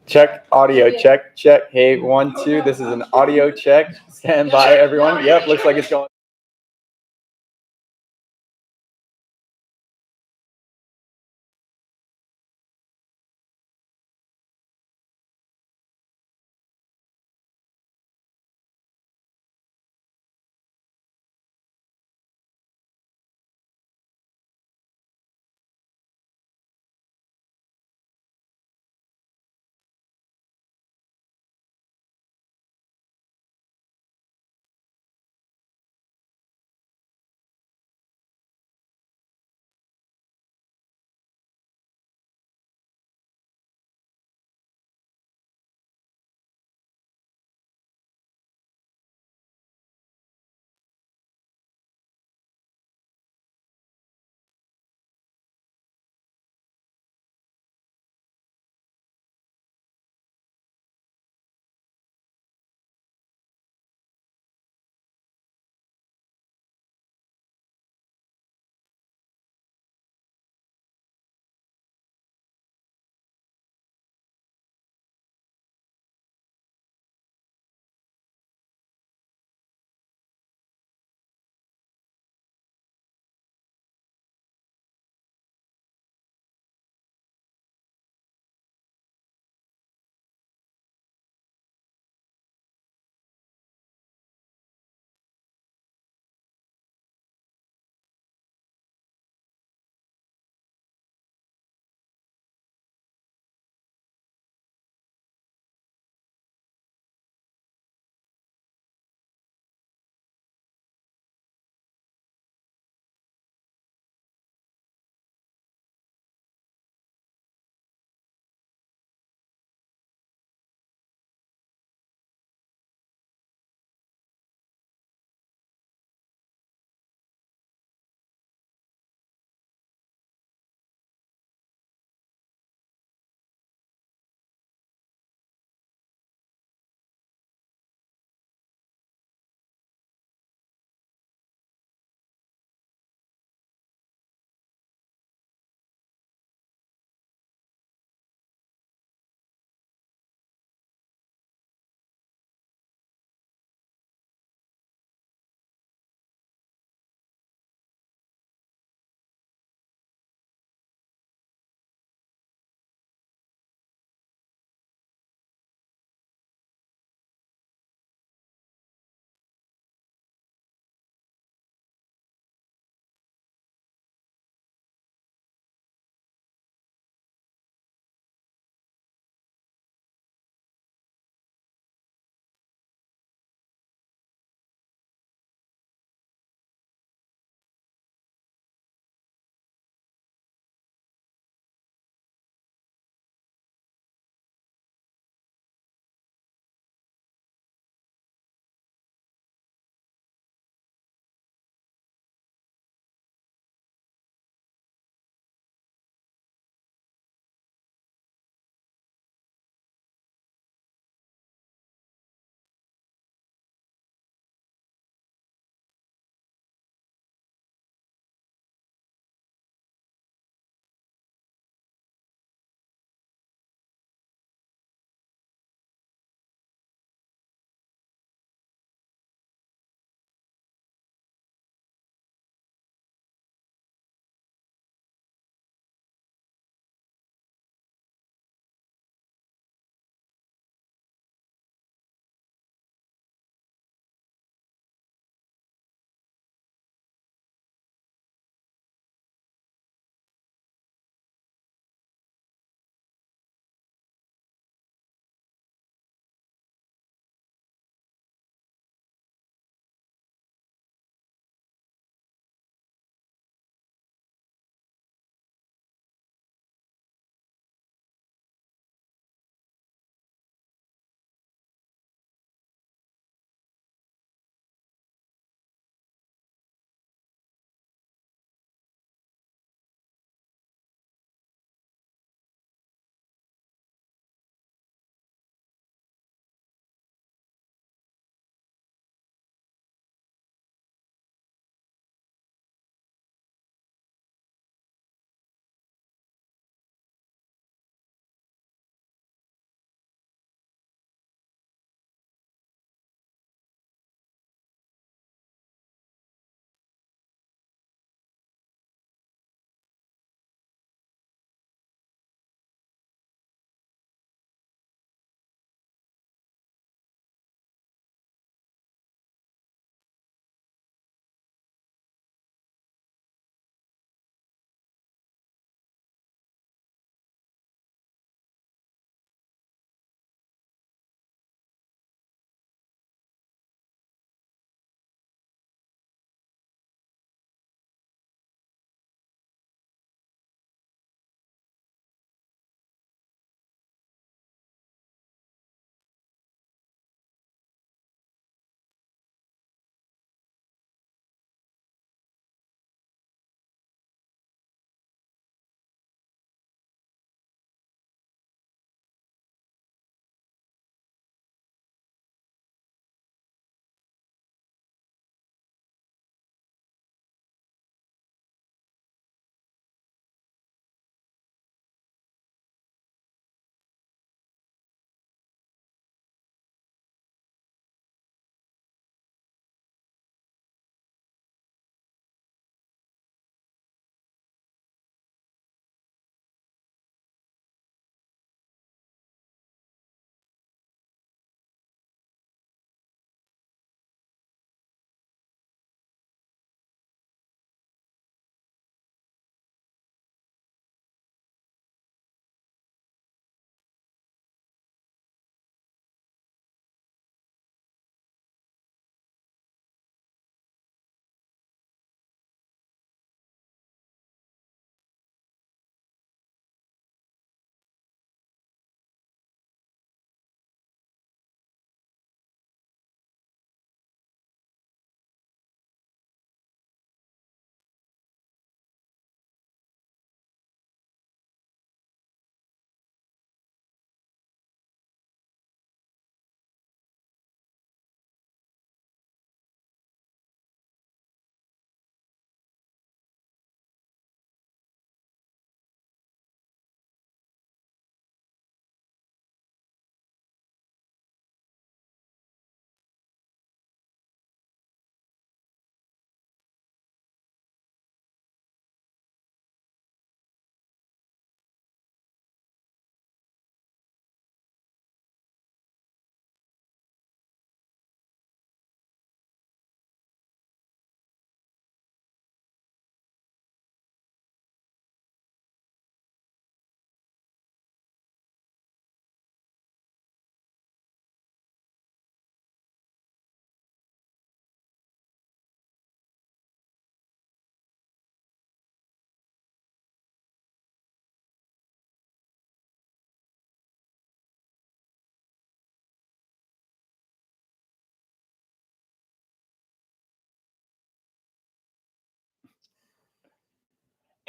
Check audio, check, check. Hey, 1, 2. This is an audio check. Stand by, everyone. Yep, looks like it's going.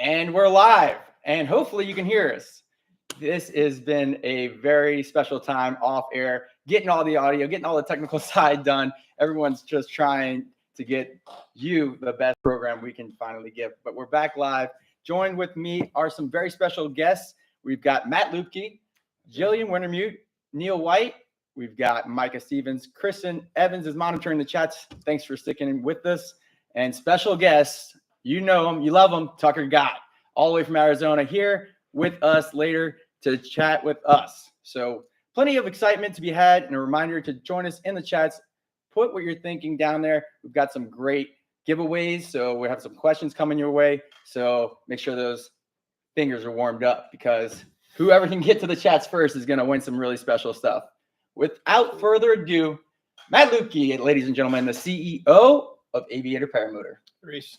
And we're live, and hopefully you can hear us. This has been a very special time off air, getting all the audio, getting all the technical side done. Everyone's just trying to get you the best program we can finally give. But we're back live. Joined with me are some very special guests. We've got Matt Lopi, Jillian Wintermute, Neil White. We've got Micah Stevens. Kristen Evans is monitoring the chats. Thanks for sticking with us. And special guests, you know him, you love him, Tucker Gott, all the way from Arizona, here with us later to chat with us. So plenty of excitement to be had, and a reminder to join us in the chats. Put what you're thinking down there. We've got some great giveaways, so we have some questions coming your way. So make sure those fingers are warmed up, because whoever can get to the chats first is going to win some really special stuff. Without further ado, Matt Lopi, ladies and gentlemen, the CEO of Aviator Paramotor. Reese,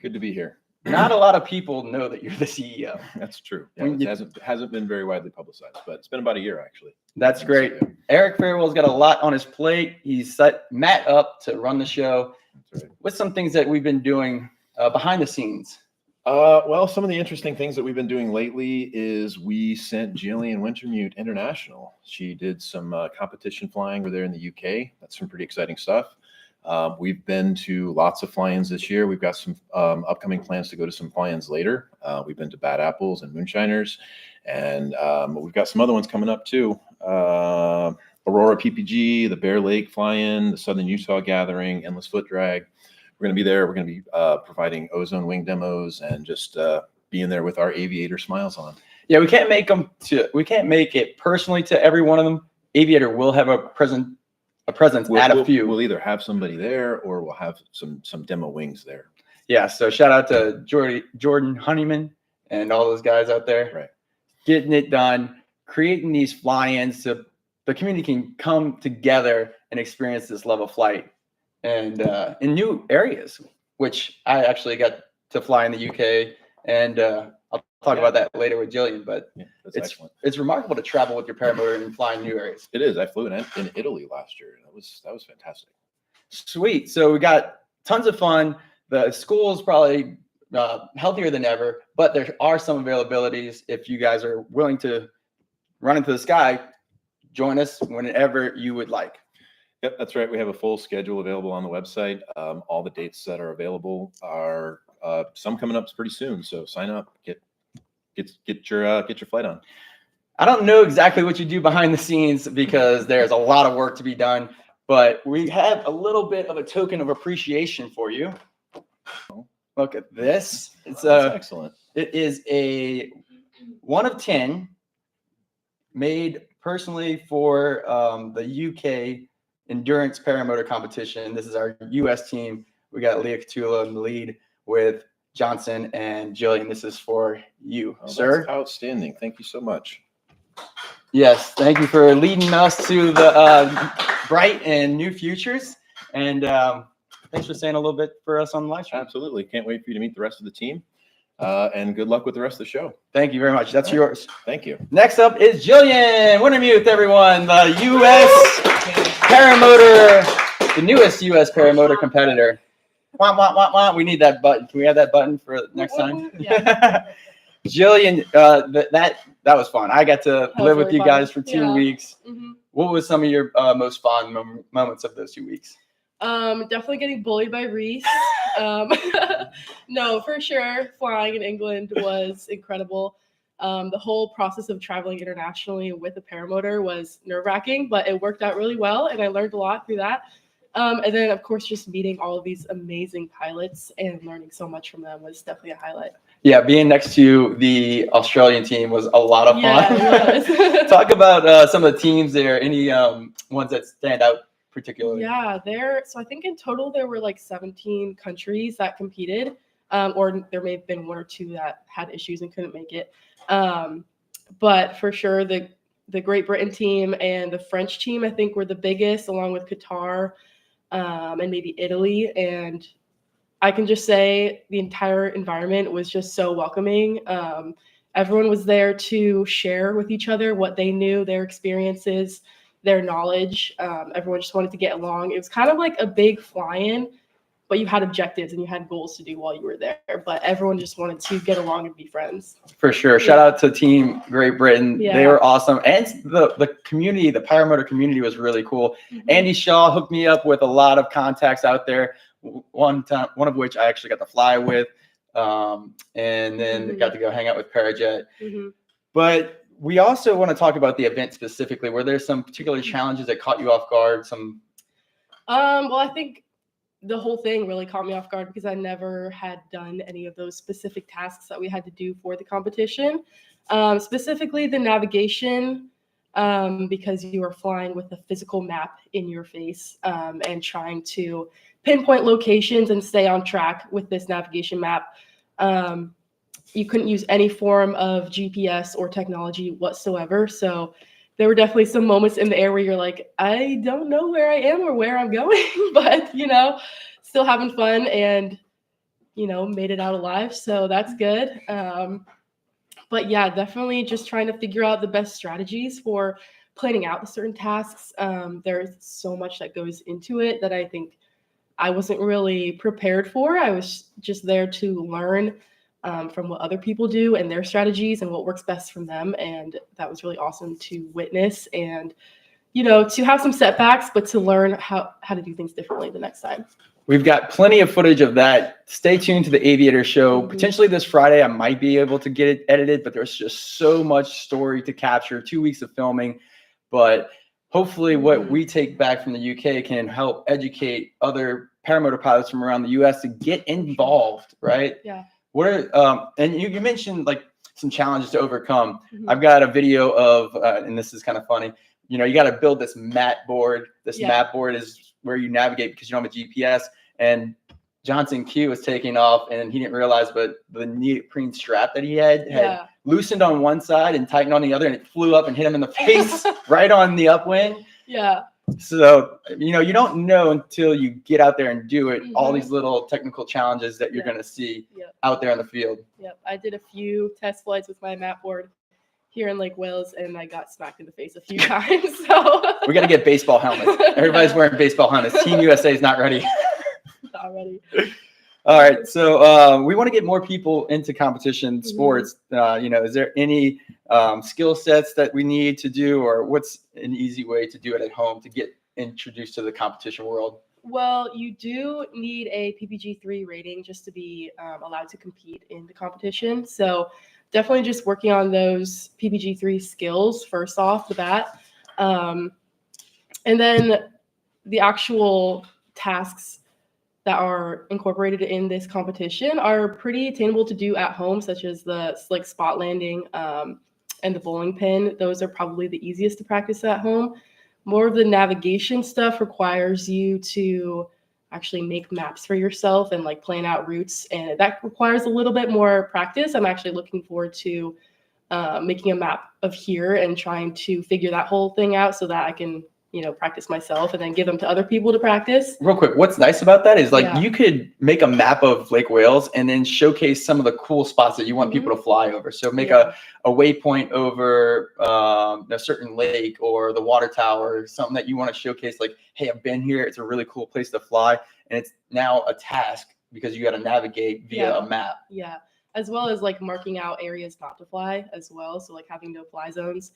good to be here. Not a lot of people know that you're the CEO. That's true. Yeah, it hasn't been very widely publicized, but it's been about a year, actually. That's great. So, yeah. Eric Farewell's got a lot on his plate. He's set Matt up to run the show. That's right. What's some things that we've been doing behind the scenes? Well, some of the interesting things that we've been doing lately is we sent Jillian Wintermute international. She did some competition flying over there in the UK. That's some pretty exciting stuff. We've been to lots of fly-ins this year. We've got some upcoming plans to go to some fly-ins later. We've been to Bad Apples and Moonshiners, and we've got some other ones coming up too. Aurora PPG, the Bear Lake fly-in, the Southern Utah Gathering, Endless Foot Drag. We're going to be there. We're going to be providing ozone wing demos and just being there with our aviator smiles on. Yeah, we can't make it personally to every one of them. Aviator will have a presence at a few. We'll either have somebody there or we'll have some demo wings there. Yeah, so shout out to Jordan Honeyman and all those guys out there. Right. Getting it done, creating these fly-ins so the community can come together and experience this love of flight. And in new areas, which I actually got to fly in the UK, and I'll talk about that later with Jillian. But yeah, it's remarkable to travel with your paramotor and fly in new areas. It is. I flew in Italy last year. That was fantastic. Sweet. So we got tons of fun. The school is probably healthier than ever, but there are some availabilities. If you guys are willing to run into the sky, join us whenever you would like. Yep, that's right. We have a full schedule available on the website. All the dates that are available are some coming up pretty soon. So sign up, get your flight on. I don't know exactly what you do behind the scenes because there's a lot of work to be done, but we have a little bit of a token of appreciation for you. Look at this. It's excellent. It is a 1 of 10 made personally for the UK endurance paramotor competition. This is our US team. We got Leah Catula in the lead with Johnson and Jillian. This is for you, sir. That's outstanding. Thank you so much. Yes, thank you for leading us to the bright and new futures. And thanks for saying a little bit for us on the live stream. Absolutely. Can't wait for you to meet the rest of the team. And good luck with the rest of the show. Thank you very much. That's yours. Thank you. Next up is Jillian Wintermute, everyone. The U.S. Paramotor, the newest U.S. Paramotor competitor. Wah, wah, wah, wah. We need that button. Can we have that button for next time? Yeah. Jillian, that was fun. I got to live with you guys for 2 weeks. Mm-hmm. What was some of your most fun moments of those 2 weeks? Definitely getting bullied by Reese. No, for sure. Flying in England was incredible. The whole process of traveling internationally with a paramotor was nerve-wracking, but it worked out really well, and I learned a lot through that. And then, of course, just meeting all of these amazing pilots and learning so much from them was definitely a highlight. Yeah, being next to the Australian team was a lot of fun. Yeah, it was. Talk about some of the teams there. Any ones that stand out particularly? Yeah, so I think in total there were like 17 countries that competed, or there may have been 1 or 2 that had issues and couldn't make it. But for sure, the Great Britain team and the French team, I think, were the biggest, along with Qatar and maybe Italy. And I can just say the entire environment was just so welcoming. Everyone was there to share with each other what they knew, their experiences, their knowledge. Everyone just wanted to get along. It was kind of like a big fly-in but you had objectives and you had goals to do while you were there. But everyone just wanted to get along and be friends. For sure. Shout out to Team Great Britain. Yeah. They were awesome. And the community, the paramotor community was really cool. Mhm. Andy Shaw hooked me up with a lot of contacts out there. One of which I actually got to fly with. And then got to go hang out with Parajet. But we also want to talk about the event specifically. Were there some particular challenges that caught you off guard? Well, I think the whole thing really caught me off guard because I never had done any of those specific tasks that we had to do for the competition. Specifically the navigation, because you are flying with a physical map in your face, and trying to pinpoint locations and stay on track with this navigation map. You couldn't use any form of GPS or technology whatsoever. So there were definitely some moments in the air where you're like, I don't know where I am or where I'm going, but, still having fun and, made it out alive. So that's good. But yeah, definitely just trying to figure out the best strategies for planning out the certain tasks. There's so much that goes into it that I think I wasn't really prepared for. I was just there to learn from what other people do and their strategies and what works best from them. And that was really awesome to witness and, to have some setbacks, but to learn how to do things differently the next time. We've got plenty of footage of that. Stay tuned to the Aviator Show. Potentially this Friday, I might be able to get it edited, but there's just so much story to capture, 2 weeks of filming. But hopefully what we take back from the UK can help educate other paramotor pilots from around the US to get involved, right? Yeah. What are, and you mentioned like some challenges to overcome. I've got a video of, and this is kind of funny, you got to build this mat board. This mat board is where you navigate because you don't have a GPS. And Johnson Q was taking off and he didn't realize, but the neoprene strap that he had loosened on one side and tightened on the other, and it flew up and hit him in the face right on the upwind. Yeah. So, you don't know until you get out there and do it, all these little technical challenges that you're going to see out there in the field. Yep. I did a few test flights with my mat board here in Lake Wales, and I got smacked in the face a few times. So we got to get baseball helmets. Everybody's wearing baseball helmets. Team USA is not ready. Not ready. All right. So we want to get more people into competition sports. Is there any skill sets that we need to do, or what's an easy way to do it at home to get introduced to the competition world? Well, you do need a PPG-3 rating just to be allowed to compete in the competition. So definitely just working on those PPG-3 skills first off the bat. And then the actual tasks that are incorporated in this competition are pretty attainable to do at home, such as the slick spot landing and the bowling pin. Those are probably the easiest to practice at home. More of the navigation stuff requires you to actually make maps for yourself and like plan out routes, and that requires a little bit more practice. I'm actually looking forward to making a map of here and trying to figure that whole thing out so that I can practice myself and then give them to other people to practice. Real quick, what's nice about that is you could make a map of Lake Wales and then showcase some of the cool spots that you want people to fly over. So make a waypoint over a certain lake or the water tower, something that you want to showcase, like, hey, I've been here. It's a really cool place to fly. And it's now a task because you got to navigate via a map. Yeah. As well as like marking out areas not to fly as well. So like having no fly zones.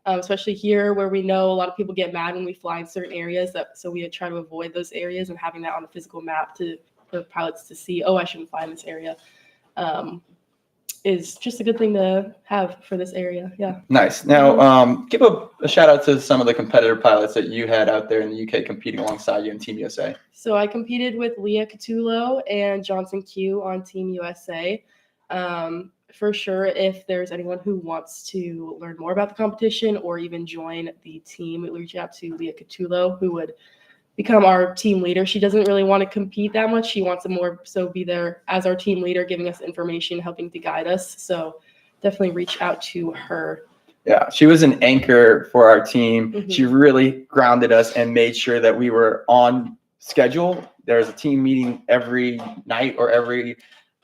Especially here where we know a lot of people get mad when we fly in certain areas, so we try to avoid those areas, and having that on a physical map for pilots to see, oh, I shouldn't fly in this area, is just a good thing to have for this area. Yeah. Nice. Now, give a shout out to some of the competitor pilots that you had out there in the UK competing alongside you in Team USA. So I competed with Leah Catullo and Johnson Q on Team USA. For sure, if there's anyone who wants to learn more about the competition or even join the team, we reach out to Leah Catullo, who would become our team leader. She doesn't really want to compete that much. She wants to more so be there as our team leader, giving us information, helping to guide us. So definitely reach out to her. Yeah, she was an anchor for our team. She really grounded us and made sure that we were on schedule. There's a team meeting every night or every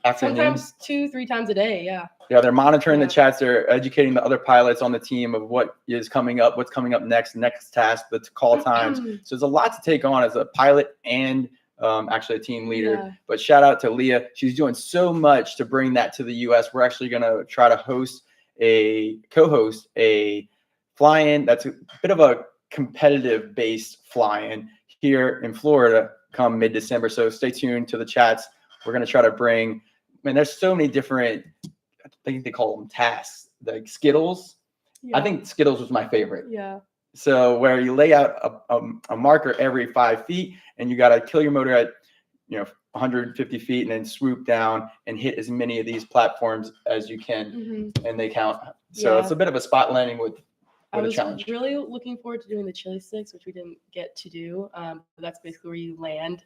afternoon. Sometimes 2-3 times a day. Yeah. Yeah, they're monitoring the chats. They're educating the other pilots on the team of what is coming up, what's coming up next task, the call times. So there's a lot to take on as a pilot and actually a team leader. Yeah. But shout out to Leah. She's doing so much to bring that to the U.S. We're actually going to try to co-host a fly-in that's a bit of a competitive-based fly-in here in Florida come mid-December. So stay tuned to the chats. We're going to try to bring, man, there's so many different, I think they call them tasks, like Skittles. Yeah. I think Skittles was my favorite. Yeah. So where you lay out a marker every 5 feet and you got to kill your motor at, 150 feet and then swoop down and hit as many of these platforms as you can. And they count. So it's a bit of a spot landing with I was a challenge. really looking forward to doing the chili sticks, which we didn't get to do. That's basically where you land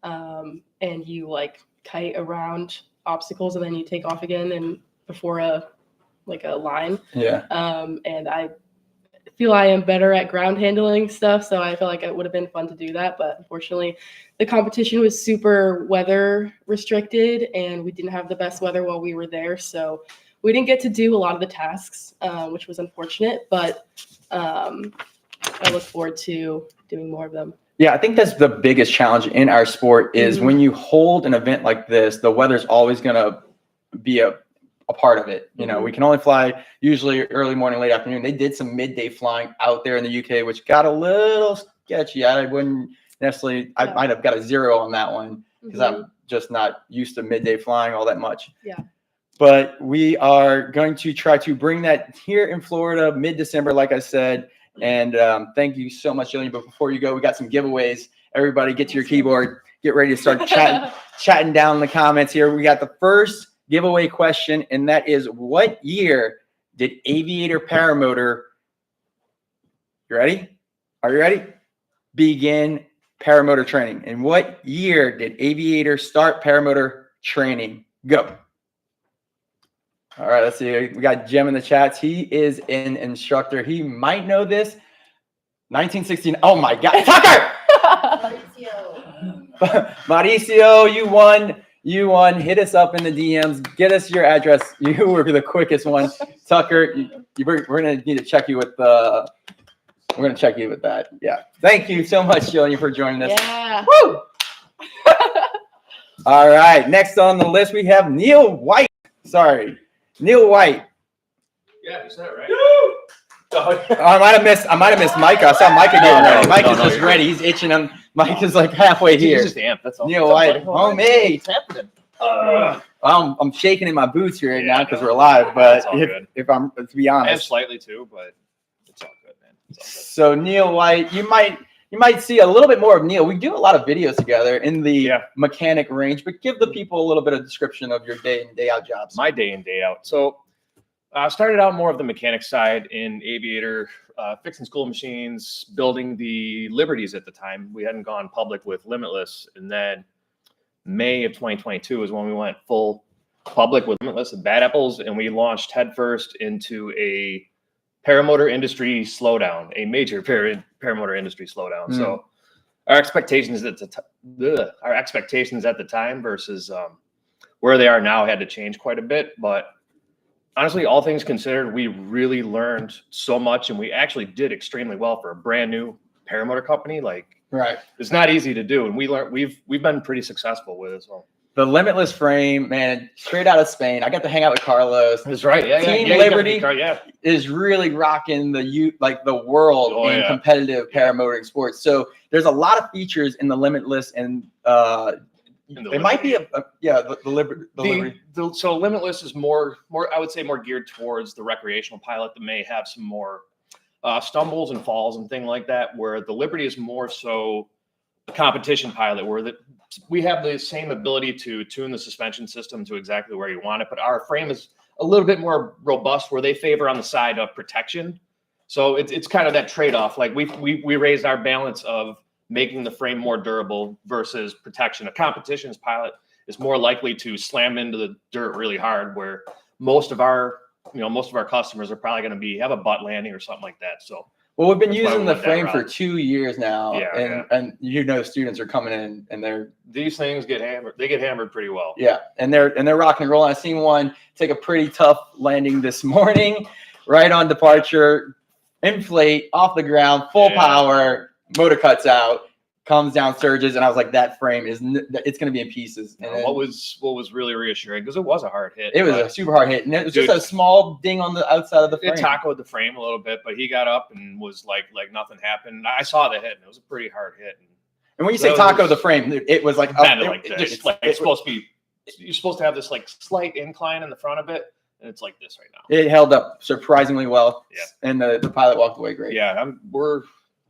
and you like kite around obstacles and then you take off again and before a line. Yeah. And I feel I am better at ground handling stuff, so I feel like it would have been fun to do that. But unfortunately, the competition was super weather restricted, and we didn't have the best weather while we were there, so we didn't get to do a lot of the tasks, which was unfortunate. But I look forward to doing more of them. Yeah, I think that's the biggest challenge in our sport is when you hold an event like this, the weather's always going to be a part of it. We can only fly usually early morning, late afternoon. They did some midday flying out there in the UK, which got a little sketchy. I wouldn't necessarily, I might have got a 0 on that one because I'm just not used to midday flying all that much. Yeah. But we are going to try to bring that here in Florida mid-December, like I said. And thank you so much, Jillian. But before you go, we got some giveaways. Everybody get to your keyboard. Get ready to start chatting down in the comments here. We got the first giveaway question, and that is, what year did Aviator Paramotor, you ready? Are you ready? Begin paramotor training. And what year did Aviator start paramotor training? Go. All right, let's see. We got Jim in the chats. He is an instructor. He might know this. 1916. Oh my God. Tucker! Mauricio, you won. You won. Hit us up in the DMs. Get us your address. You were the quickest one. Tucker, we're going to need to check you with we're going to check you with that. Yeah. Thank you so much, Jillian, for joining us. Yeah. Woo! All right. Next on the list, we have Neil White. Sorry. Neil White. Yeah, you said it right. I might have missed Micah. I saw Micah getting ready. Micah's just ready. He's itching him. Micah's like halfway here. He's just amped. That's all. Neil White, homemade. I'm shaking in my boots here right now because we're live. But if I'm to be honest, and slightly too, but it's all good, man. It's all good. So Neil White, you might see a little bit more of Neil. We do a lot of videos together in the mechanic range, but give the people a little bit of description of your day in, day out jobs. My day in, day out. So I started out more of the mechanic side in Aviator, fixing school machines, building the Liberties at the time. We hadn't gone public with Limitless. And then May of 2022 is when we went full public with Limitless and Bad Apples. And we launched headfirst into a paramotor industry slowdown, a major paramotor industry slowdown. So our expectations at the time versus where they are now had to change quite a bit. But honestly, all things considered, we really learned so much, and we actually did extremely well for a brand new paramotor company. Like, right, it's not easy to do, and we've been pretty successful with it. So the Limitless frame, man, straight out of Spain. I got to hang out with Carlos. That's right. Yeah, Team Liberty is really rocking the world in competitive paramotoring sports. So there's a lot of features in the Limitless, and it might be the Liberty. So Limitless is more I would say more geared towards the recreational pilot that may have some more stumbles and falls and things like that, where the Liberty is more so a competition pilot, where we have the same ability to tune the suspension system to exactly where you want it, but our frame is a little bit more robust, where they favor on the side of protection. So it's kind of that trade-off. Like we raised our balance of making the frame more durable versus protection. A competitions pilot is more likely to slam into the dirt really hard, where most of our customers are probably going to have a butt landing or something like that. So, well, we've been using the frame for 2 years now, and students are coming in, and these things get hammered. They get hammered pretty well. Yeah, and they're rocking and rolling. I seen one take a pretty tough landing this morning, right on departure, inflate off the ground, full power. Motor cuts out, comes down, surges, and I was like, that frame is it's going to be in pieces. And what was really reassuring, because it was a hard hit. It was a super hard hit, and it was just a small ding on the outside of the frame. It tacoed the frame a little bit, but he got up and was like nothing happened. I saw the hit, and it was a pretty hard hit. And when you say taco the frame, it was like it's supposed to be. You're supposed to have this like slight incline in the front of it, and it's like this right now. It held up surprisingly well. Yeah, and the pilot walked away great. Yeah, I'm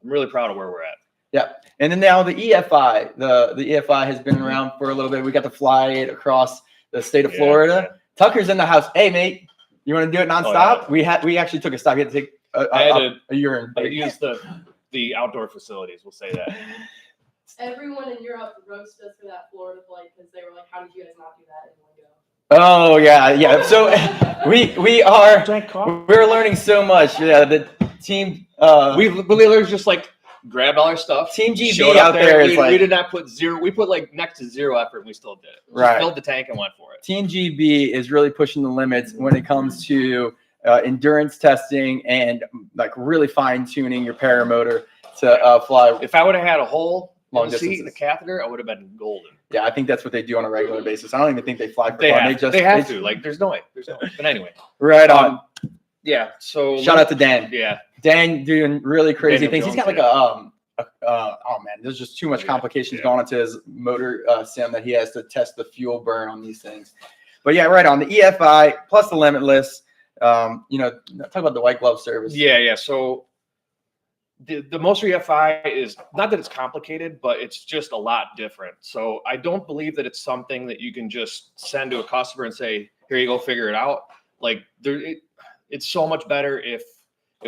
really proud of where we're at. Yeah, and then now the EFI, the EFI has been around for a little bit. We got to fly it across the state of Florida. Yeah. Tucker's in the house. Hey, mate, you want to do it nonstop? Oh, yeah. We actually took a stop. We had to take a urine break. I used the outdoor facilities. We'll say that. Everyone in Europe roasted us for that Florida flight because they were like, "How did you guys not do that in one go?" Oh yeah. So we're learning so much. Yeah, the team. We literally just like grabbed all our stuff. Team GB out there is we did not put zero. We put like next to zero effort, and we still did it. Right. Filled the tank and went for it. Team GB is really pushing the limits when it comes to endurance testing and like really fine tuning your paramotor to fly. If I would have had a hole long seat and the catheter, I would have been golden. Yeah, I think that's what they do on a regular basis. I don't even think they fly for fun. They have to. Like, there's no way. But anyway. Right on. Yeah. So shout out to Dan. Yeah. Dan doing really crazy things. He's got like oh man, there's just too much complications going into his motor sim that he has to test the fuel burn on these things. But yeah, right on the EFI plus the Limitless. Talk about the white glove service. Yeah. So the Moser EFI is not that it's complicated, but it's just a lot different. So I don't believe that it's something that you can just send to a customer and say, "Here you go, figure it out." Like it's so much better if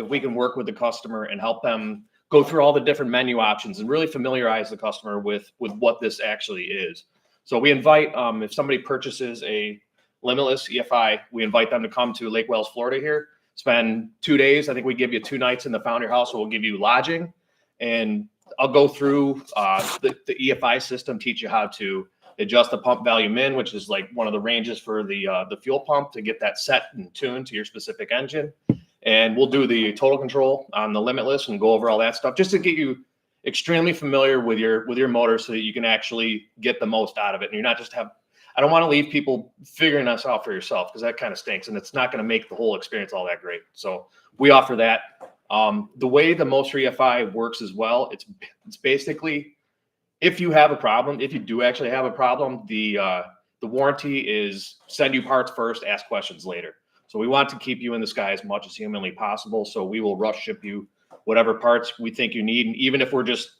we can work with the customer and help them go through all the different menu options and really familiarize the customer with what this actually is. So we invite if somebody purchases a Limitless EFI, we invite them to come to Lake Wales, Florida here. Spend 2 days. I think we give you 2 nights in the founder house, so we'll give you lodging. And I'll go through the EFI system, teach you how to adjust the pump volume in, which is like one of the ranges for the fuel pump to get that set and tuned to your specific engine. And we'll do the total control on the Limitless and go over all that stuff just to get you extremely familiar with your motor so that you can actually get the most out of it. And you're not just I don't want to leave people figuring this out for yourself because that kind of stinks and it's not going to make the whole experience all that great. So we offer that. The way the Moser EFI works as well, it's basically if you have a problem, if you do actually have a problem, the warranty is send you parts first, ask questions later. So we want to keep you in the sky as much as humanly possible. So we will rush ship you whatever parts we think you need. And even if we're just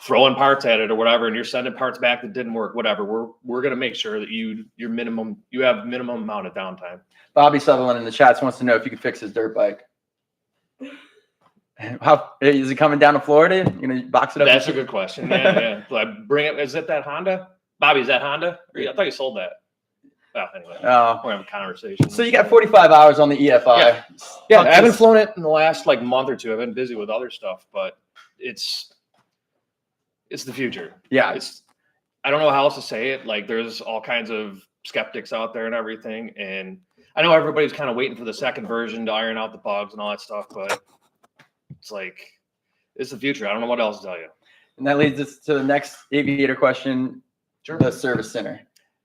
throwing parts at it or whatever, and you're sending parts back that didn't work, whatever, we're going to make sure that you have minimum amount of downtime. Bobby Sutherland in the chats wants to know if you can fix his dirt bike. How is he coming down to Florida? You know, box it up. That's a good question. Yeah. Do I bring it? Is it that Honda? Bobby, is that Honda? I thought you sold that. Well, anyway, we're having a conversation. So you got 45 hours on the EFI. Yeah. I haven't flown it in the last like month or two. I've been busy with other stuff, but it's the future. Yeah. I don't know how else to say it. Like there's all kinds of skeptics out there and everything. And I know everybody's kind of waiting for the second version to iron out the bugs and all that stuff, but it's like, it's the future. I don't know what else to tell you. And that leads us to the next aviator question. Sure. The service center.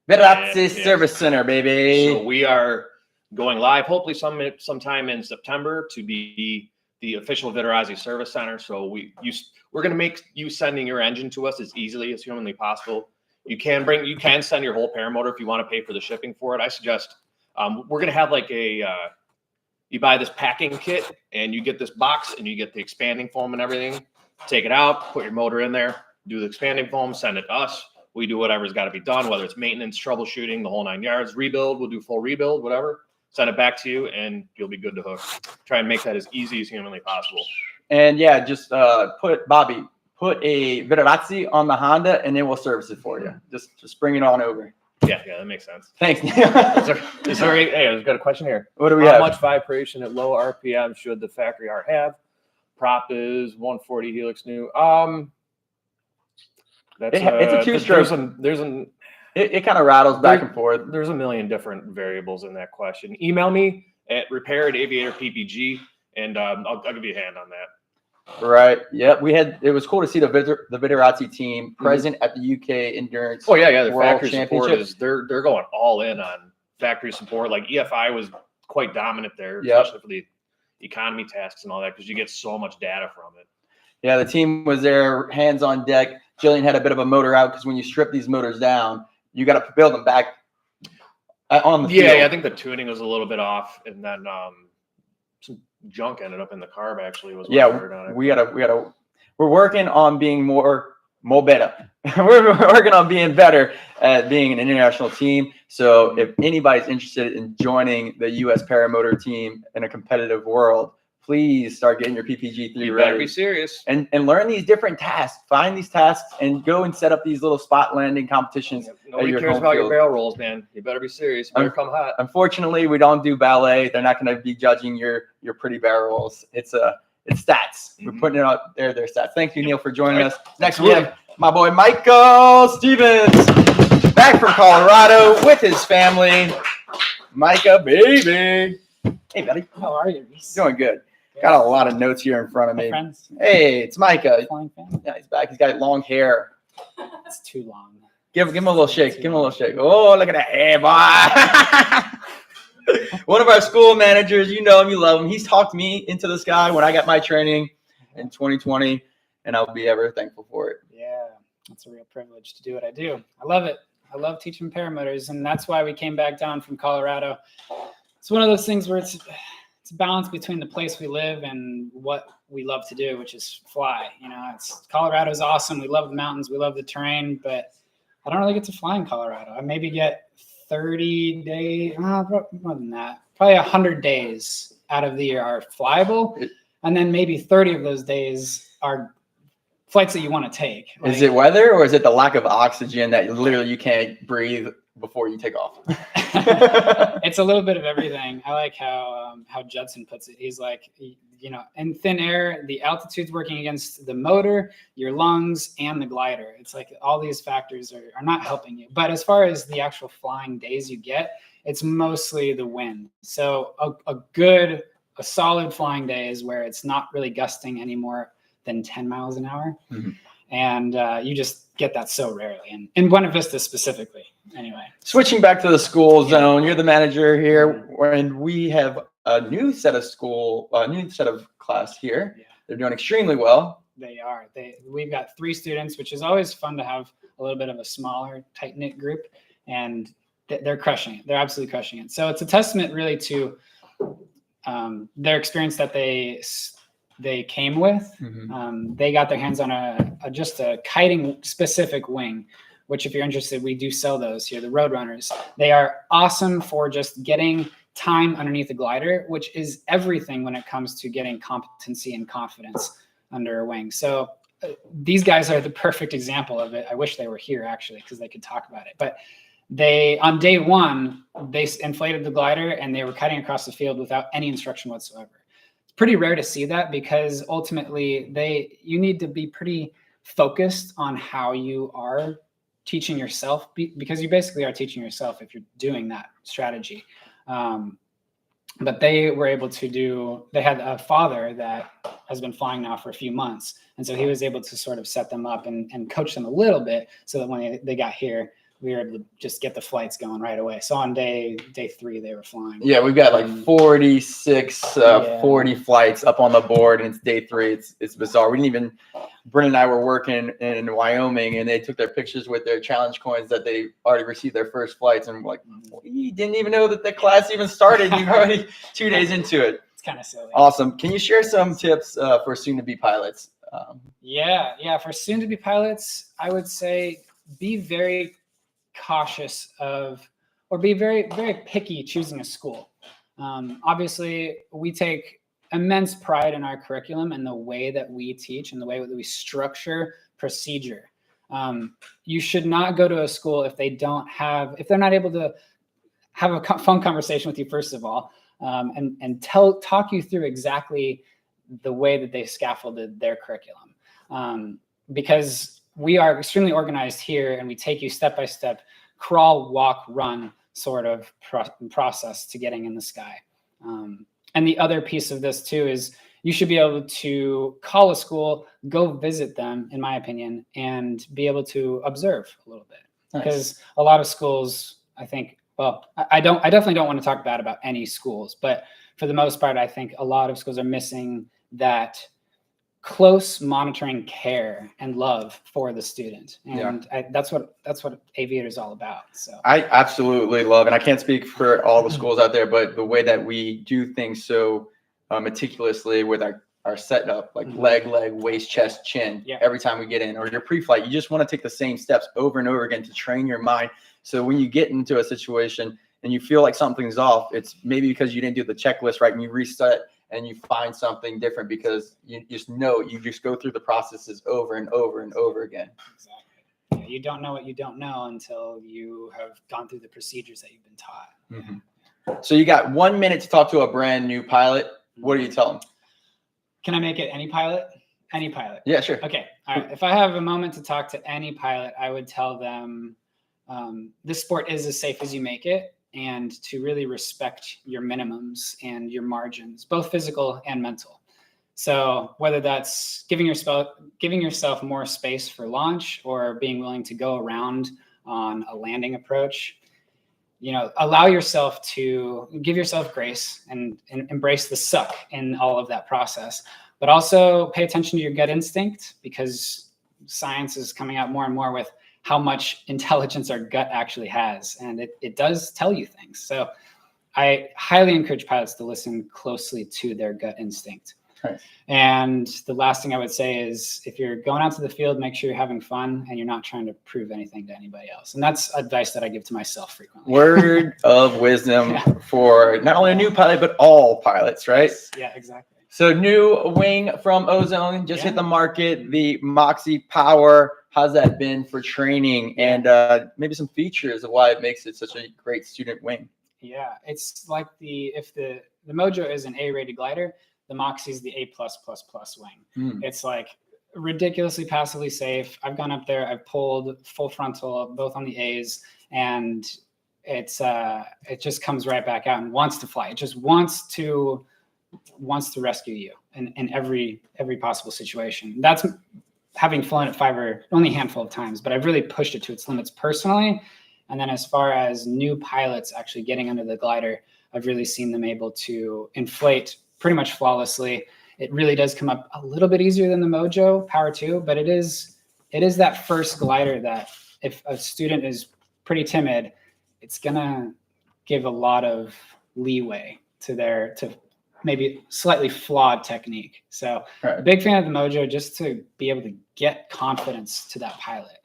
Service center, baby. So we are going live, hopefully sometime in September to be the official Viterazzi service center. So we're going to make you sending your engine to us as easily as humanly possible. You can send your whole paramotor if you want to pay for the shipping for it. I suggest we're going to have like you buy this packing kit and you get this box and you get the expanding foam and everything. Take it out, put your motor in there, do the expanding foam, send it to us. We do whatever's got to be done, whether it's maintenance, troubleshooting, the whole 9 yards, rebuild. We'll do full rebuild, whatever. Send it back to you, and you'll be good to hook. Try and make that as easy as humanly possible. And yeah, just put a Viterazzi on the Honda, and then we'll service it for you. Just bring it on over. Yeah, that makes sense. Thanks. Hey, I've got a question here. What do we have? How much vibration at low RPM should the factory R have? Prop is 140 Helix new. It's a two-stroke. It kind of rattles back and forth. There's a million different variables in that question. Email me at repair@aviatorppg, and I'll give you a hand on that. Right. Yep. It was cool to see the Viderazzi team present at the UK Endurance. Oh yeah. The World factory support Championship. is they're going all in on factory support. Like EFI was quite dominant there, Yep. especially for the economy tasks and all that, because you get so much data from it. Yeah, the team was there, hands on deck. Jillian had a bit of a motor out because when you strip these motors down, you got to build them back on the field. Yeah, I think the tuning was a little bit off, and then some junk ended up in the carb. Actually, was what I heard on it. We're working on being more better. We're working on being better at being an international team. So if anybody's interested in joining the U.S. Paramotor team in a competitive world, please start getting your PPG3 You ready. better be serious. And learn these different tasks. Find these tasks and go and set up these little spot landing competitions. Nobody your cares home about your field. barrel rolls, man. You better be serious. You better come hot. Unfortunately, we don't do ballet. They're not going to be judging your pretty barrel rolls. It's stats. We're putting it out there. Their stats. Thank you, Neil, for joining us. Next, we have my boy Michael Stevens back from Colorado with his family. Micah, baby. Hey, buddy. How are you, Reese? Doing good. Got a lot of notes here in front of My me. friends. Hey, it's Micah. Flying family. Yeah, he's back. He's got long hair. It's too long. Give him a little shake. Give him a little shake. Oh, look at that hair, boy. One of our school managers, you know him, you love him. He's talked me into the sky when I got my training in 2020, and I'll be ever thankful for it. Yeah, it's a real privilege to do what I do. I love it. I love teaching paramotors, and that's why we came back down from Colorado. It's one of those things where it's a balance between the place we live and what we love to do, which is fly. You know, Colorado's awesome. We love the mountains. We love the terrain, but I don't really get to fly in Colorado. I maybe get 30 days, more than that, probably 100 days out of the year are flyable. And then maybe 30 of those days are flights that you want to take. Is it weather or is it the lack of oxygen that literally you can't breathe before you take off? It's a little bit of everything. I like how Judson puts it. He's like, you know, in thin air, the altitude's working against the motor, your lungs, and the glider. It's like all these factors are not helping you. But as far as the actual flying days you get, it's mostly the wind. So a solid flying day is where it's not really gusting any more than 10 miles an hour. Mm-hmm. And you just get that so rarely. And in Buena Vista specifically, anyway. Switching back to the school zone, you're the manager here, and we have a new set of class here. Yeah. They're doing extremely well. They are. We've got 3 students, which is always fun to have a little bit of a smaller, tight-knit group, and they're crushing it. They're absolutely crushing it. So it's a testament really to their experience that they came with. Mm-hmm. They got their hands on just a kiting specific wing, which if you're interested, we do sell those here, the Roadrunners. They are awesome for just getting time underneath the glider, which is everything when it comes to getting competency and confidence under a wing. So these guys are the perfect example of it. I wish they were here actually, because they could talk about it. But on day 1, they inflated the glider and they were cutting across the field without any instruction whatsoever. Pretty rare to see that, because ultimately you need to be pretty focused on how you are teaching yourself, because you basically are teaching yourself if you're doing that strategy. But they were able to they had a father that has been flying now for a few months. And so he was able to sort of set them up and coach them a little bit so that when they got here, we were able to just get the flights going right away. So on day 3, they were flying. Yeah, we've got like 46, 40 flights up on the board, and it's day 3. It's bizarre. Brent and I were working in Wyoming, and they took their pictures with their challenge coins that they already received their first flights. And we're like, you didn't even know that the class even started. You're already 2 days into it. It's kind of silly. Awesome. Can you share some tips for soon-to-be pilots? For soon-to-be pilots, I would say be very cautious or be very, very picky choosing a school. Obviously, we take immense pride in our curriculum and the way that we teach and the way that we structure procedure. You should not go to a school if they're not able to have a fun conversation with you, first of all, and talk you through exactly the way that they scaffolded their curriculum. Because we are extremely organized here, and we take you step by step, crawl, walk, run sort of process to getting in the sky. And the other piece of this too is you should be able to call a school, go visit them, in my opinion, and be able to observe a little bit. Because a lot of schools, I think, well, I definitely don't want to talk bad about any schools, but for the most part, I think a lot of schools are missing that close monitoring care and love for the student. And that's what Aviator is all about. So I absolutely love, and I can't speak for all the schools out there, but the way that we do things so meticulously with our setup, like leg, waist, chest, chin, every time we get in, or your pre-flight, you just want to take the same steps over and over again to train your mind. So when you get into a situation and you feel like something's off, it's maybe because you didn't do the checklist right, and you reset and you find something different because you just know, you just go through the processes over and over and over again. Exactly. Yeah, you don't know what you don't know until you have gone through the procedures that you've been taught. Mm-hmm. So you got 1 minute to talk to a brand new pilot. What do you tell them? Can I make it any pilot? Any pilot. Yeah, sure. Okay. All right. If I have a moment to talk to any pilot, I would tell them this sport is as safe as you make it, and to really respect your minimums and your margins, both physical and mental. So whether that's giving yourself more space for launch or being willing to go around on a landing approach, allow yourself to give yourself grace and embrace the suck in all of that process, but also pay attention to your gut instinct, because science is coming out more and more with how much intelligence our gut actually has. And it does tell you things. So I highly encourage pilots to listen closely to their gut instinct. Right. And the last thing I would say is, if you're going out to the field, make sure you're having fun and you're not trying to prove anything to anybody else. And that's advice that I give to myself frequently. Word of wisdom for not only a new pilot, but all pilots, right? Yeah, exactly. So new wing from Ozone just hit the market, the Moxie Power. How's that been for training, and maybe some features of why it makes it such a great student wing? Yeah, it's like if the Mojo is an A-rated glider, the Moxie is the A+++ wing. It's like ridiculously passively safe. I've gone up there, I've pulled full frontal, both on the A's, and it just comes right back out and wants to fly. It just wants to rescue you in every possible situation. That's having flown at Fiverr only a handful of times, but I've really pushed it to its limits personally. And then as far as new pilots actually getting under the glider, I've really seen them able to inflate pretty much flawlessly. It really does come up a little bit easier than the Mojo Power 2, but it is that first glider that if a student is pretty timid, it's gonna give a lot of leeway to maybe slightly flawed technique. So big fan of the Mojo, just to be able to get confidence to that pilot.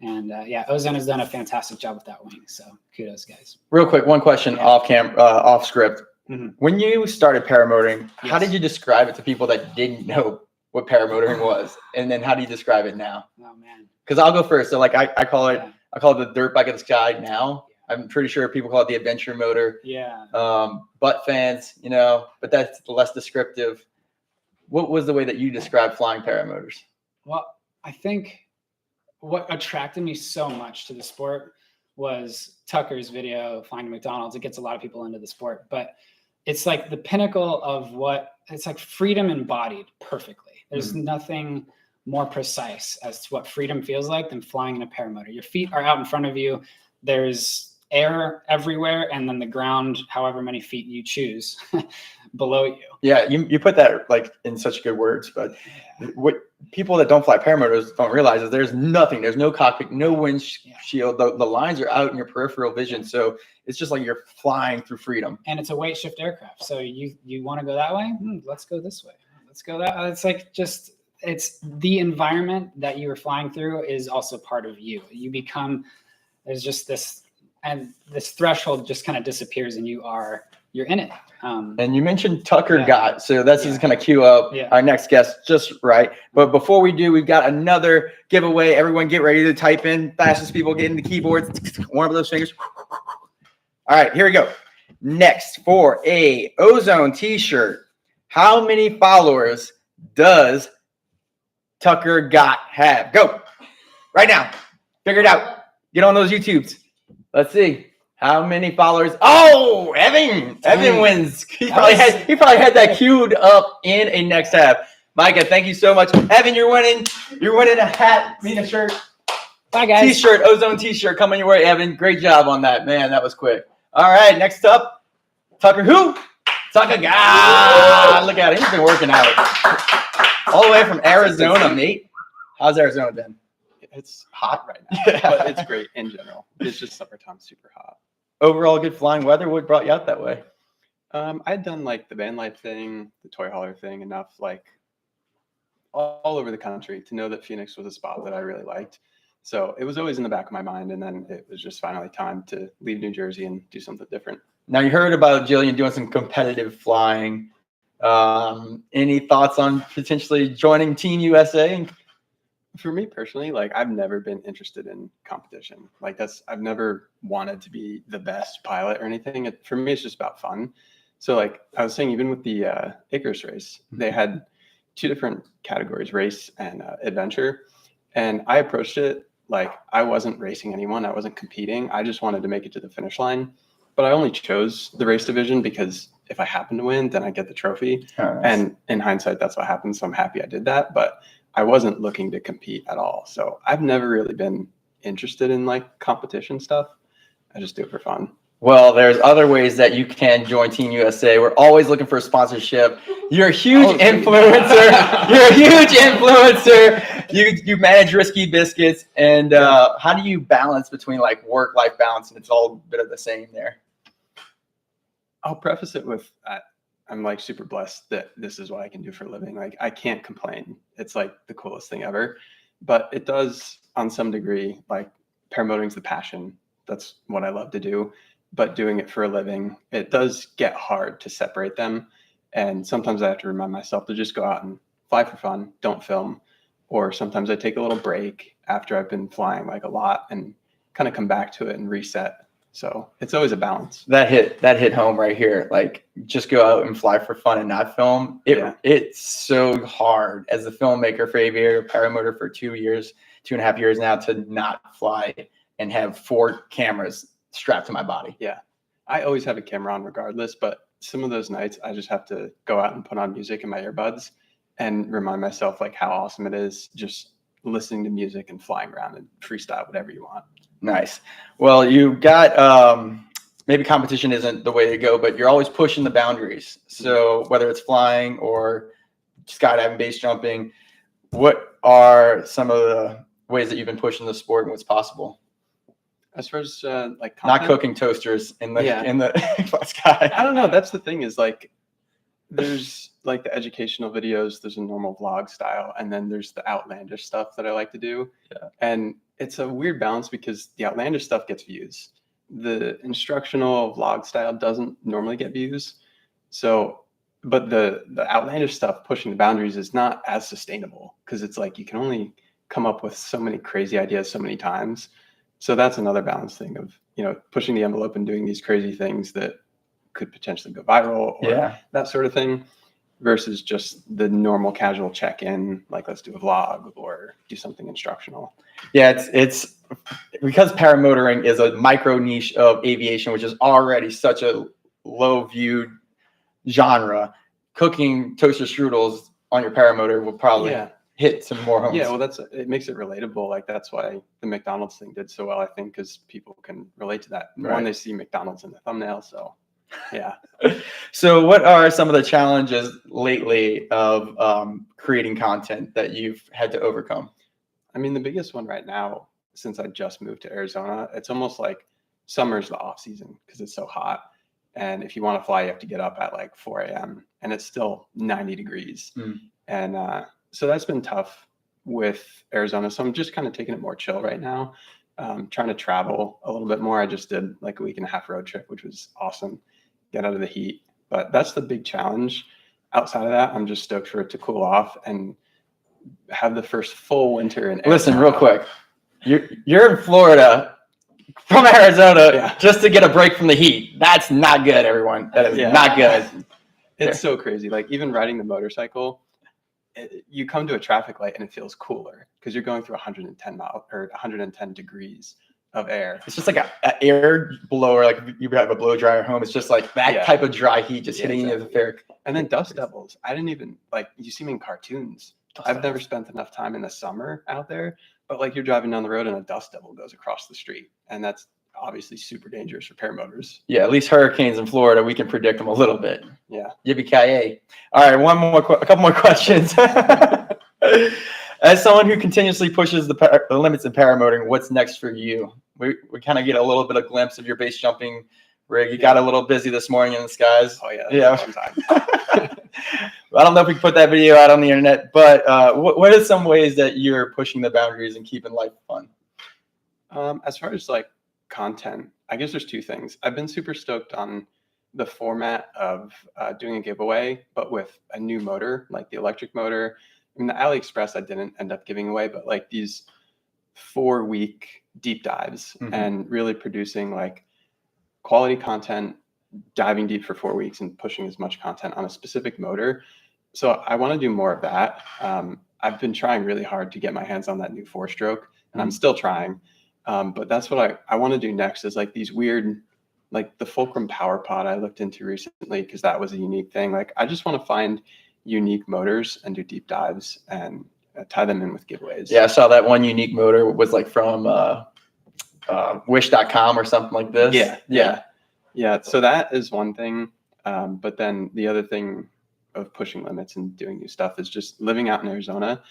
And Ozone has done a fantastic job with that wing. So kudos, guys. Real quick, one question off script. Mm-hmm. When you started paramotoring, how did you describe it to people that didn't know what paramotoring was? And then how do you describe it now? Oh man. Because I'll go first. So like I call it the dirt bike of the sky now. I'm pretty sure people call it the adventure motor. Yeah. Butt fans, but that's less descriptive. What was the way that you described flying paramotors? Well, I think what attracted me so much to the sport was Tucker's video, Flying to McDonald's. It gets a lot of people into the sport, but it's like the pinnacle of it's like freedom embodied perfectly. There's nothing more precise as to what freedom feels like than flying in a paramotor. Your feet are out in front of you. There's air everywhere, and then the ground, however many feet you choose, below you. Yeah, you put that like in such good words, but what people that don't fly paramotors don't realize is there's nothing. There's no cockpit, no windshield. The lines are out in your peripheral vision, so it's just like you're flying through freedom. And it's a weight shift aircraft, so you want to go that way? Let's go this way. Let's go that. It's like it's the environment that you are flying through is also part of you. You become there's just this. And this threshold just kind of disappears, and you're in it. And you mentioned Tucker Gott, so that's just going to cue up our next guest just right. But before we do, we've got another giveaway. Everyone get ready to type in. Fastest people get in the keyboards. Warm up those fingers. All right, here we go. Next, for a Ozone t-shirt, how many followers does Tucker Gott have? Go. Right now. Figure it out. Get on those YouTubes. Let's see. How many followers? Oh, Evan Dang. wins. He probably had that queued up in a next tab. Micah, thank you so much. Evan, you're winning a hat, a shirt, Bye, guys. t-shirt, Ozone t-shirt coming your way, Evan. Great job on that, man. That was quick. All right, next up, Tucker who? Tucker Gott. Look at him. He's been working out all the way from Arizona, mate. How's Arizona been? It's hot right now, but it's great in general. It's just summertime, super hot. Overall, good flying weather. What brought you out that way? I'd done like the van life thing, the toy hauler thing enough, like all over the country to know that Phoenix was a spot that I really liked. So it was always in the back of my mind. And then it was just finally time to leave New Jersey and do something different. Now you heard about Jillian doing some competitive flying. Any thoughts on potentially joining Team USA? For me personally, like I've never been interested in competition. Like I've never wanted to be the best pilot or anything. For me, it's just about fun. So like I was saying, even with the Icarus race, they had 2 different categories, race and adventure. And I approached it like I wasn't racing anyone. I wasn't competing. I just wanted to make it to the finish line. But I only chose the race division because if I happen to win, then I get the trophy. Oh, nice. And in hindsight, that's what happened. So I'm happy I did that. But I wasn't looking to compete at all. So I've never really been interested in like competition stuff. I just do it for fun. Well, there's other ways that you can join Team USA. We're always looking for a sponsorship. You're a huge influencer. You're a huge influencer. You manage Risky Biscuits. And how do you balance between like work-life balance? And it's all a bit of the same there. I'll preface it with I'm like super blessed that this is what I can do for a living. Like I can't complain. It's like the coolest thing ever, but it does on some degree, like paramotoring's the passion. That's what I love to do, but doing it for a living, it does get hard to separate them. And sometimes I have to remind myself to just go out and fly for fun, don't film. Or sometimes I take a little break after I've been flying like a lot and kind of come back to it and reset. So it's always a balance. That hit home right here. Like just go out and fly for fun and not film. It's so hard as a filmmaker for Aviator Paramotor for 2.5 years now to not fly and have 4 cameras strapped to my body. Yeah. I always have a camera on regardless, but some of those nights I just have to go out and put on music in my earbuds and remind myself like how awesome it is just listening to music and flying around and freestyle whatever you want. Nice. Well, you got maybe competition isn't the way to go, but you're always pushing the boundaries. So whether it's flying or skydiving, base jumping, what are some of the ways that you've been pushing the sport and what's possible? As far as like content, not cooking toasters in the sky. I don't know. That's the thing is like there's like the educational videos, there's a normal vlog style, and then there's the outlandish stuff that I like to do. Yeah. And it's a weird balance because the outlandish stuff gets views. The instructional vlog style doesn't normally get views. So, but the outlandish stuff pushing the boundaries is not as sustainable because it's like you can only come up with so many crazy ideas so many times. So that's another balance thing of, pushing the envelope and doing these crazy things that could potentially go viral or that sort of thing versus just the normal casual check-in, like let's do a vlog or do something instructional. Yeah, it's because paramotoring is a micro niche of aviation, which is already such a low viewed genre. Cooking toaster strudels on your paramotor will probably hit some more homes. Yeah, well, it makes it relatable. Like that's why the McDonald's thing did so well, I think, because people can relate to that. Right. When they see McDonald's in the thumbnail, so yeah. So what are some of the challenges lately of creating content that you've had to overcome? I mean, the biggest one right now, since I just moved to Arizona, it's almost like summer's the off season because it's so hot. And if you want to fly, you have to get up at like 4 a.m. and it's still 90 degrees. And so that's been tough with Arizona. So I'm just kind of taking it more chill right now. Trying to travel a little bit more. I just did like a 1.5-week road trip, which was awesome. Get out of the heat. But that's the big challenge. Outside of that, I'm just stoked for it to cool off and have the first full winter in Arizona. Listen, real quick. You're in Florida from Arizona just to get a break from the heat. That's not good, everyone. That is not good. It's so crazy. Like even riding the motorcycle, you come to a traffic light and it feels cooler because you're going through 110 degrees. of air. It's just like a air blower, like if you have a blow dryer at home. It's just like that Yeah. type of dry heat just Yeah, hitting you in the exactly. fair. And then dust devils. I didn't even like you see them in cartoons. I've never spent enough time in the summer out there, but like you're driving down the road and a dust devil goes across the street, and that's obviously super dangerous for paramotors. Yeah, at least hurricanes in Florida, we can predict them a little bit. Yeah. Yippee-ki-yay. All right, a couple more questions. As someone who continuously pushes the limits in paramotoring, what's next for you? We kind of get a little bit of glimpse of your base jumping rig. You got a little busy this morning in the skies. Oh yeah. Yeah. Fun time. I don't know if we can put that video out on the internet, but what are some ways that you're pushing the boundaries and keeping life fun? As far as like content, I guess there's two things. I've been super stoked on the format of doing a giveaway, but with a new motor, like the electric motor. I mean, the AliExpress I didn't end up giving away, but like these 4-week deep dives and really producing like quality content, diving deep for 4 weeks and pushing as much content on a specific motor. So I want to do more of that. I've been trying really hard to get my hands on that new 4-stroke, and I'm still trying. But that's what I want to do next is like these weird, like the Fulcrum Power Pod I looked into recently because that was a unique thing. Like I just want to find unique motors and do deep dives and tie them in with giveaways. Yeah, I saw that one unique motor was like from wish.com or something like this. Yeah. So that is one thing. But then the other thing of pushing limits and doing new stuff is just living out in Arizona,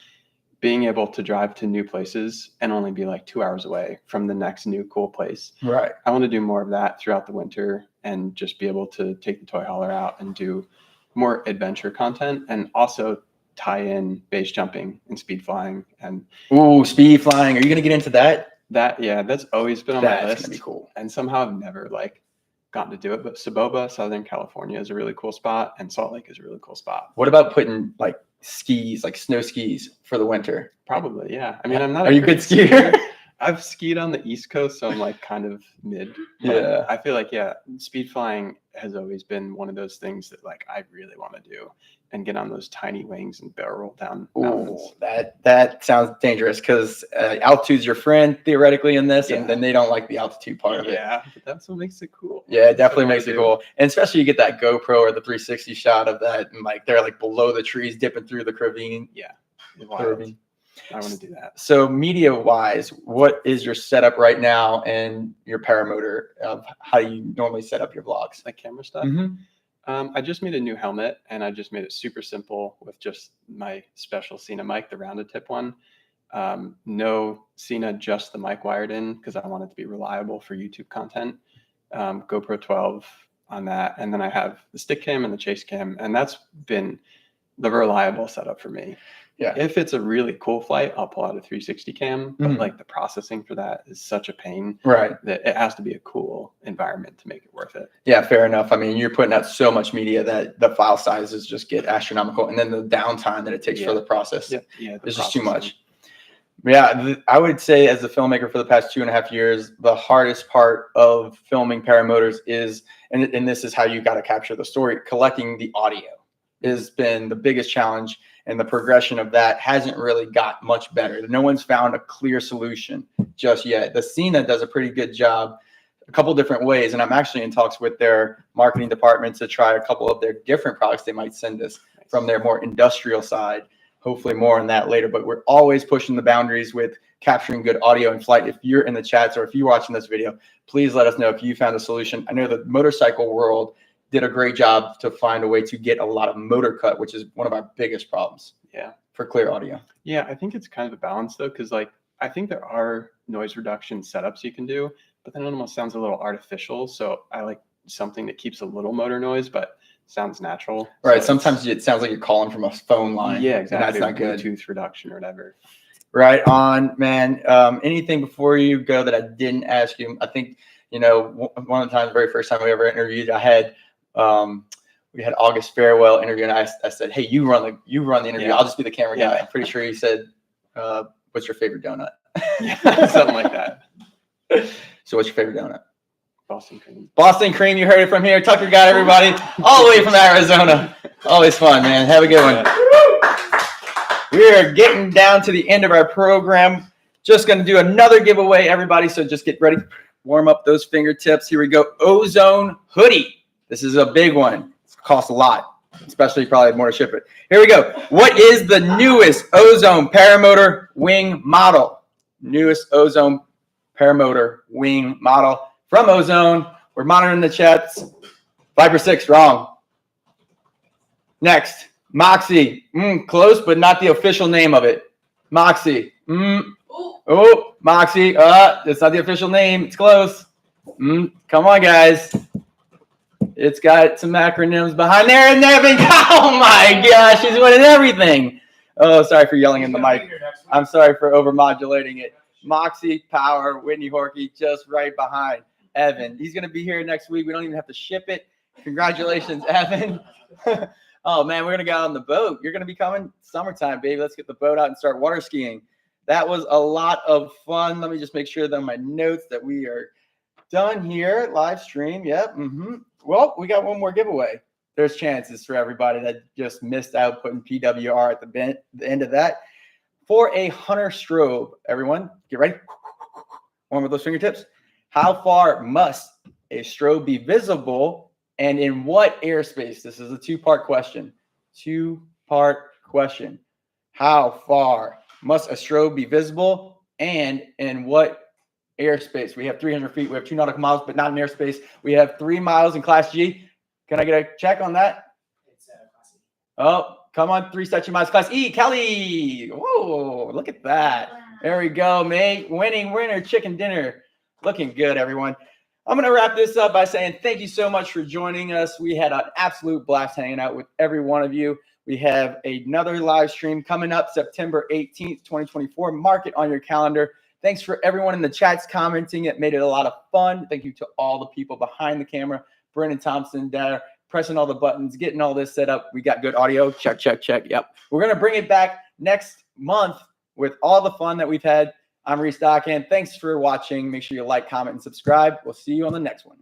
being able to drive to new places and only be like 2 hours away from the next new cool place. Right. I want to do more of that throughout the winter and just be able to take the toy hauler out and do more adventure content and also tie in base jumping and speed flying. And ooh, speed flying. Are you going to get into that? That's always been on my That's list. going to be cool. And somehow I've never like gotten to do it. But Saboba, Southern California is a really cool spot, and Salt Lake is a really cool spot. What about putting like skis, like snow skis for the winter? Probably, yeah. I mean, I'm not Are you a good skier? I've skied on the East Coast, so I'm like kind of mid. Yeah. I feel like, speed flying has always been one of those things that like I really want to do and get on those tiny wings and barrel roll down mountains. Ooh, that sounds dangerous because altitude's your friend theoretically in this, and then they don't like the altitude part of it. Yeah, but that's what makes it cool. Yeah, it definitely makes it cool. And especially you get that GoPro or the 360 shot of that, and like they're like below the trees dipping through the ravine. Yeah. I want to do that. So media wise, what is your setup right now and your paramotor of how you normally set up your vlogs? Like camera stuff. I just made a new helmet, and I just made it super simple with just my special Cena mic, the rounded tip one. No Cena, just the mic wired in because I want it to be reliable for YouTube content. GoPro 12 on that. And then I have the stick cam and the chase cam, and that's been the reliable setup for me. Yeah. If it's a really cool flight, I'll pull out a 360 cam, but like the processing for that is such a pain. Right. That it has to be a cool environment to make it worth it. Yeah, fair enough. I mean, you're putting out so much media that the file sizes just get astronomical, and then the downtime that it takes for the process. Yeah. It's just too much. Yeah, I would say as a filmmaker for the past 2.5 years, the hardest part of filming paramotors is, and this is how you got to capture the story, collecting the audio has been the biggest challenge. And the progression of that hasn't really got much better. No one's found a clear solution just yet. The Cena does a pretty good job a couple different ways. And I'm actually in talks with their marketing department to try a couple of their different products they might send us from their more industrial side. Hopefully more on that later. But we're always pushing the boundaries with capturing good audio in flight. If you're in the chats or if you're watching this video, please let us know if you found a solution. I know the motorcycle world did a great job to find a way to get a lot of motor cut, which is one of our biggest problems. Yeah. For clear audio. Yeah, I think it's kind of a balance though, because like I think there are noise reduction setups you can do, but then it almost sounds a little artificial. So I like something that keeps a little motor noise, but sounds natural. Right. So sometimes it sounds like you're calling from a phone line. Yeah, exactly. And that's not good. Bluetooth reduction or whatever. Right on, man. Anything before you go that I didn't ask you? I think, you know, one of the times, the very first time we ever interviewed, we had August Farewell interview, and I said, "Hey, you run the interview. Yeah. I'll just be the camera guy." Yeah. I'm pretty sure he said, "What's your favorite donut?" Something like that. So, what's your favorite donut? Boston cream. Boston cream. You heard it from here. Tucker Gott, everybody, all the way from Arizona. Always fun, man. Have a good one. We are getting down to the end of our program. Just going to do another giveaway, everybody. So just get ready. Warm up those fingertips. Here we go. Ozone hoodie. This is a big one. It costs a lot, especially probably more to ship it. Here we go. What is the newest Ozone Paramotor wing model? Newest Ozone Paramotor wing model from Ozone. We're monitoring the chats. Viper 6, wrong. Next, Moxie. Close, but not the official name of it. Moxie. Oh, Moxie. That's not the official name. It's close. Come on, guys. It's got some acronyms behind there and everything. Oh my gosh, she's winning everything. Oh, sorry for yelling in the mic. I'm sorry for overmodulating it. Moxie, Power, Whitney Horkey, just right behind Evan. He's going to be here next week. We don't even have to ship it. Congratulations, Evan. Oh, man, we're going to go out on the boat. You're going to be coming summertime, baby. Let's get the boat out and start water skiing. That was a lot of fun. Let me just make sure that on my notes that we are done here. Live stream. Yep. Well, we got one more giveaway. There's chances for everybody that just missed out putting PWR at the end of that. For a Hunter strobe, everyone, get ready. One with those fingertips. How far must a strobe be visible and in what airspace? This is a two-part question. Two-part question. How far must a strobe be visible and in what airspace? We have 300 feet. We have 2 nautical miles, but not in airspace. We have 3 miles in Class G. Can I get a check on that? Oh, come on. 3 section miles. Class E. Kelly. Whoa, look at that. There we go, mate. Winning winner chicken dinner. Looking good, everyone. I'm going to wrap this up by saying thank you so much for joining us. We had an absolute blast hanging out with every one of you. We have another live stream coming up September 18th, 2024. Mark it on your calendar. Thanks for everyone in the chats commenting. It made it a lot of fun. Thank you to all the people behind the camera. Brennan Thompson there, pressing all the buttons, getting all this set up. We got good audio. Check, check, check. Yep. We're going to bring it back next month with all the fun that we've had. I'm Reese Dockin. Thanks for watching. Make sure you like, comment, and subscribe. We'll see you on the next one.